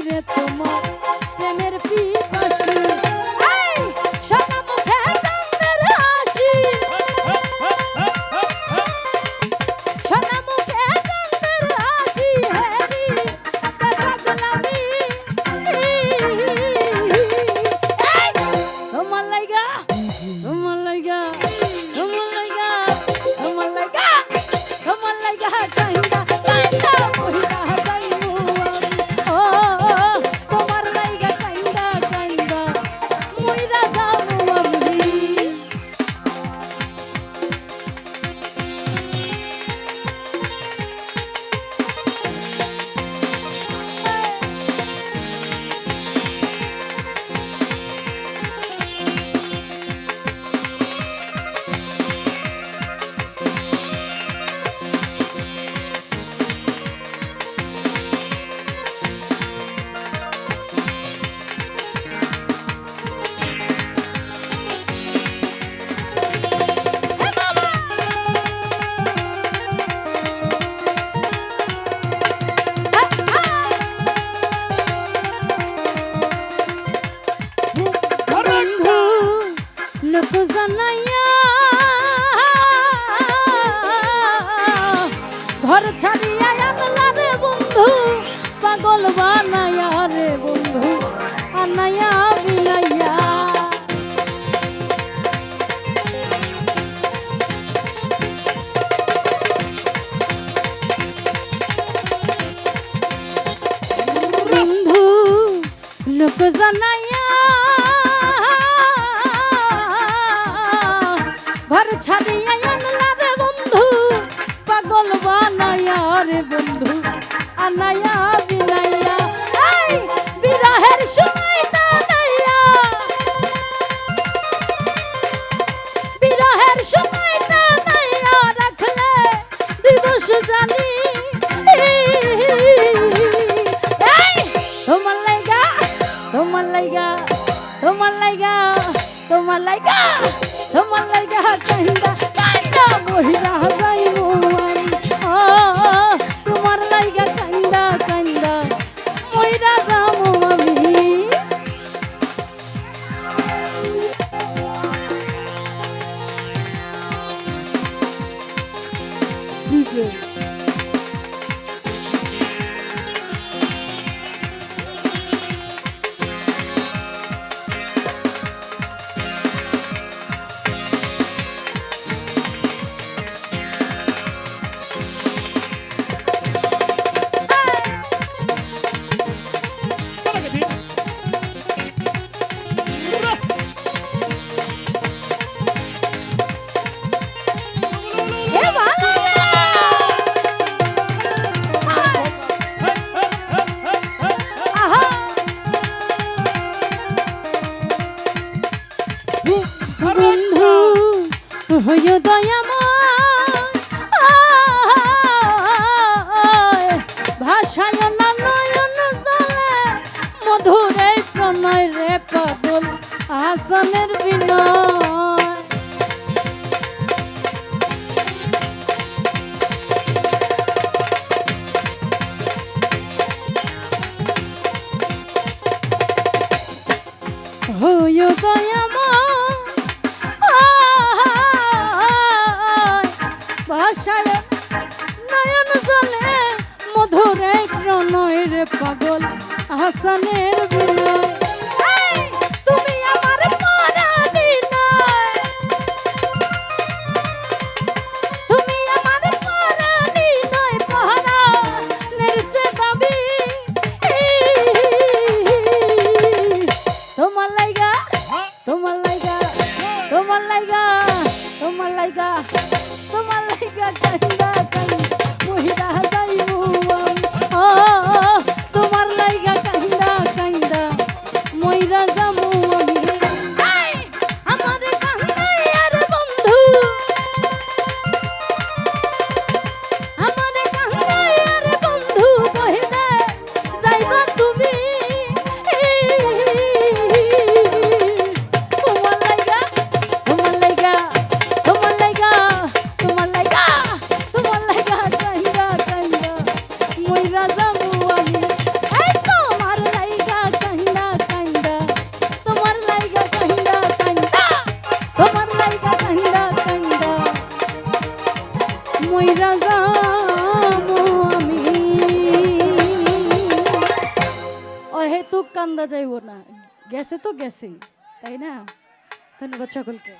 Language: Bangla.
রে তোমার প্রেমের পিপাসী এই সোনা মুখে চাঁদের হাসি সোনা মুখে চাঁদের হাসি হেরি দেখা গোলামি এই তোমার লাইগা তোমার লাইগা তোমার লাইগা তোমার লাইগা তোমার লাইগা কাইন্দা কাইন্দা মহিলা যাইমু ও তোমার লাইগা কাইন্দা কাইন্দা মহিলা যামু আমি লোক জানাইয়া ঘর ছাড়িয়া আনলা রে বন্ধু পাগল বানাইয়া রে বন্ধু আনাইয়া বিনাইয়া বন্ধু লোক জানাইয়া ঘর ছাড়িয়া আনলা রে বন্ধু পাগল বানাইয়া রে বন্ধু আনাইয়া বিনাইয়া এই বিরহের সময় টানাইয়া বিরহের সময় টানাইয়া রাখলে দিবস জানি এই তোমার লাইগা তোমার লাইগা তোমার লাইগা তোমার লাইগা তোমার লাইগা কান্দা কান্দা মহিলা যাইমু ও তোমার লাইগা কান্দা কান্দা মহিলা যামু আমি বন্ধু হইয় দয়াময় ভাষায় না নয়ন জলে মধুর এই প্রণয় রে পাগল হাসানের বিনয় হইয় দয়াময় ভাষায় নয়ন জলে মধুর এক প্রণয় রে পাগল হাসানের বিনয় তুমি আমার পরাণী নয় তুমি আমার পরাণী নয় পরাণের সে দাবি তোমার লাইগা তোমার লাইগা তোমার লাইগা তোমার লাইগা তোমার লাইগা কান্দা কান্দা মহিলা যাইমু ও তোমার লাইগা কান্দা কান্দা মহিলা যামু আমি আমার কান্দাইয়া রে বন্ধু আমার কান্দাইয়া রে বন্ধু কহিলে যাইবা তুমি তোমার লাইগা তোমার লাইগা তোমার লাইগা কান্দা যাইব না, গেছে তো গেছেই, তাই না? ধন্যবাদ সকলকে।